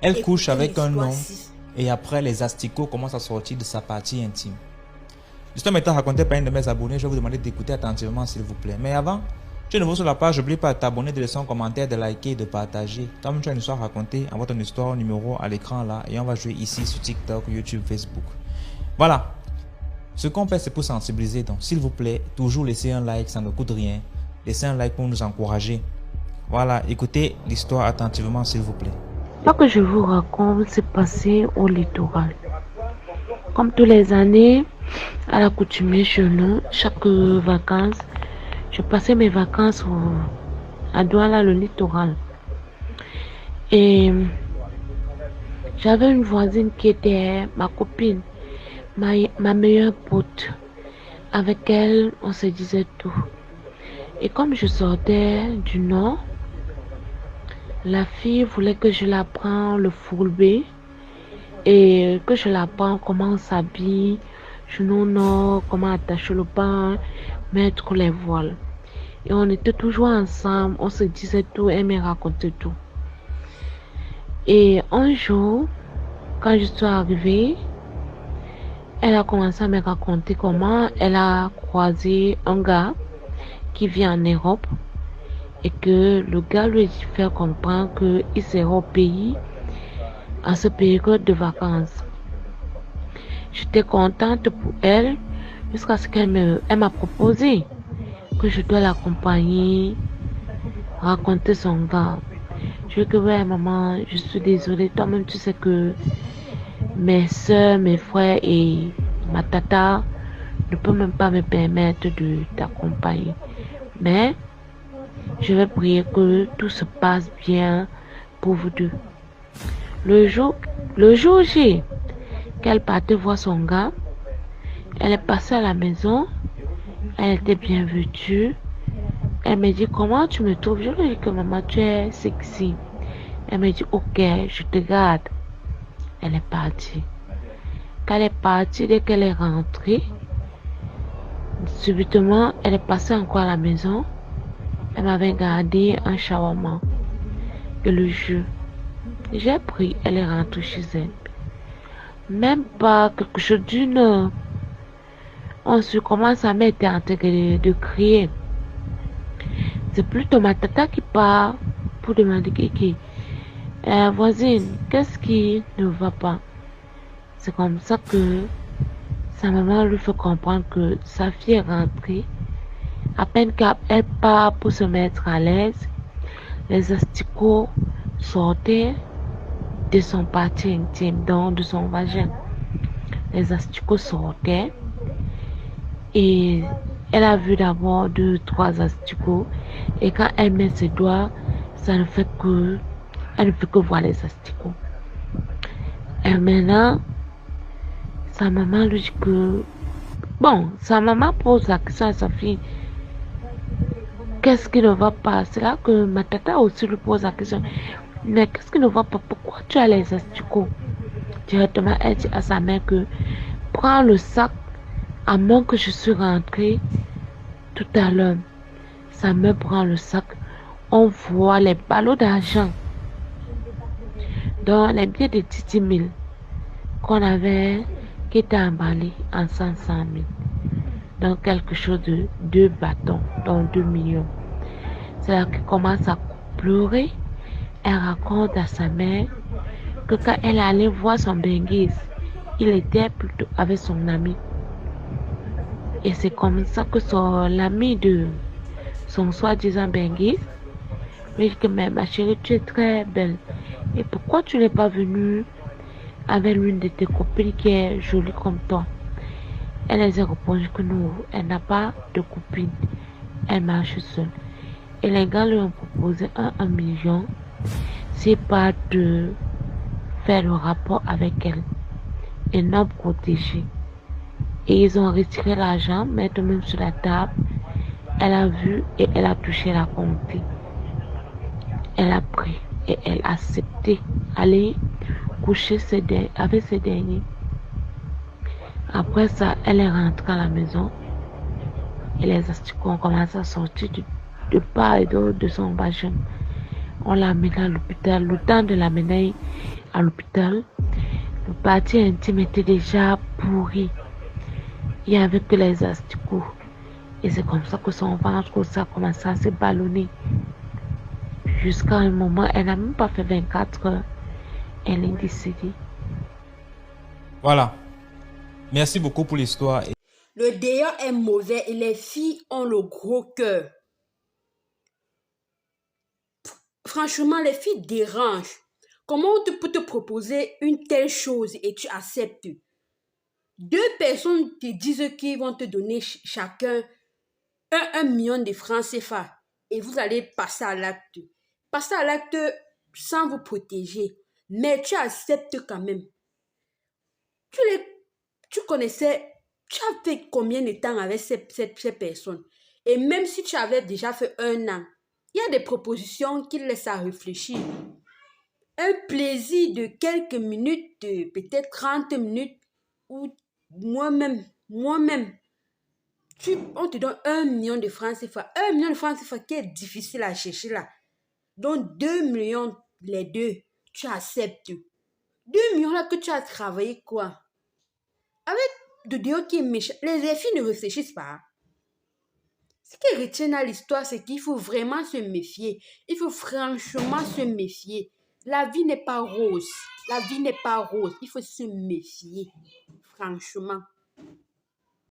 Elle couche avec un homme et après les asticots commencent à sortir de sa partie intime. L'histoire m'étant racontée par une de mes abonnés, je vais vous demander d'écouter attentivement s'il vous plaît. Mais avant, tu es nouveau sur la page, n'oublie pas de t'abonner, de laisser un commentaire, de liker et de partager. Comme tu as une histoire racontée, envoie ton histoire numéro à l'écran là et on va jouer ici sur TikTok, YouTube, Facebook. Voilà. Ce qu'on fait, c'est pour sensibiliser. Donc, s'il vous plaît, toujours laissez un like, ça ne coûte rien. Laissez un like pour nous encourager. Voilà, écoutez l'histoire attentivement, s'il vous plaît. Ce que je vous raconte s'est passé au littoral. Comme tous les années, à l'accoutumée chez nous, chaque vacances, je passais mes vacances à Douala, le littoral. Et j'avais une voisine qui était ma copine, ma meilleure pote. Avec elle, on se disait tout. Et comme je sortais du nord, la fille voulait que je l'apprenne le foulbé et que je l'apprenne comment on s'habille, genou nord, comment attacher le pain, mettre les voiles. Et on était toujours ensemble, on se disait tout, elle me racontait tout. Et un jour, quand je suis arrivée, elle a commencé à me raconter comment elle a croisé un gars qui vit en Europe et que le gars lui a fait comprendre qu'il sera au pays en ce période de vacances. J'étais contente pour elle jusqu'à ce qu'elle m'a proposé que je dois l'accompagner, raconter son gars. Je dis que ouais maman, je suis désolée, toi-même tu sais que mes soeurs, mes frères et ma tata ne peuvent même pas me permettre de t'accompagner. Mais je vais prier que tout se passe bien pour vous deux. Le jour J qu'elle partait voir son gars, elle est passée à la maison, elle était bien vêtue. Elle me dit comment tu me trouves? Je lui dis que maman tu es sexy. Elle me dit ok, je te garde. Elle est partie. Quand elle est partie, dès qu'elle est rentrée, subitement elle est passée encore à la maison. Elle m'avait gardé un shawarma et le jus. J'ai pris, elle est rentrée chez elle. Même pas quelque chose d'une heure. On se commence à mettre en train de crier. C'est plutôt ma tata qui part pour demander qui. Voisine, qu'est-ce qui ne va pas? C'est comme ça que sa maman lui fait comprendre que sa fille est rentrée. À peine qu'elle part pour se mettre à l'aise, les asticots sortaient de son partie intime, donc de son vagin. Les asticots sortaient et elle a vu d'abord 2-3 asticots et quand elle met ses doigts, elle ne fait que voir les asticots. Et maintenant, sa maman lui dit que sa maman pose la question à sa fille. Qu'est-ce qui ne va pas? C'est là que ma tata aussi lui pose la question. Mais qu'est-ce qui ne va pas? Pourquoi tu as les asticots? Directement, elle dit à sa mère que prends le sac à moins que je suis rentrée tout à l'heure. Sa mère prend le sac. On voit les ballots d'argent dans les billets de 10 000 qu'on avait, qui étaient emballés en 500 000. Donc quelque chose de 2 bâtons, donc 2 millions. C'est là qu'elle commence à pleurer. Elle raconte à sa mère que quand elle allait voir son benguise, il était plutôt avec son ami. Et c'est comme ça que l'ami de son soi-disant benguise lui dit que mais ma chérie, tu es très belle. Et pourquoi tu n'es pas venue avec l'une de tes copines qui est jolie comme toi? Elle les a répondu que non, elle n'a pas de copine. Elle marche seule. Et les gars lui ont proposé 1 million. C'est pas de faire le rapport avec elle et non protéger. Et ils ont retiré l'argent, mettre même sur la table. Elle a vu et elle a touché la compte. Elle a pris et elle a accepté aller coucher avec ces derniers. Après ça, elle est rentrée à la maison et les asticots ont commencé à sortir de part et d'autre de son vagin. On l'a amenée à l'hôpital. Le temps de l'amener à l'hôpital, le parti intime était déjà pourri. Il n'y avait que les asticots. Et c'est comme ça que son ventre a commencé à se ballonner. Jusqu'à un moment, elle n'a même pas fait 24 heures. Elle est décédée. Voilà. Merci beaucoup pour l'histoire. Le dehors est mauvais et les filles ont le gros cœur. Franchement, les filles dérangent. Comment on peut te proposer une telle chose et tu acceptes? Deux personnes te disent qu'ils vont te donner chacun 1 million de francs CFA et vous allez passer à l'acte. Passer à l'acte sans vous protéger. Mais tu acceptes quand même. Tu connaissais, tu as fait combien de temps avec ces personnes? Et même si tu avais déjà fait 1 an, il y a des propositions qui laissent à réfléchir. Un plaisir de quelques minutes, de peut-être 30 minutes, ou moi-même, on te donne 1 million de francs CFA. 1 million de francs CFA qui est difficile à chercher là. Donc 2 millions, les deux, tu acceptes. 2 millions là que tu as travaillé quoi? Avec de dehors qui est méchant. Les filles ne réfléchissent pas. Ce qui retient à l'histoire, c'est qu'il faut vraiment se méfier. Il faut franchement se méfier. La vie n'est pas rose. La vie n'est pas rose. Il faut se méfier. Franchement.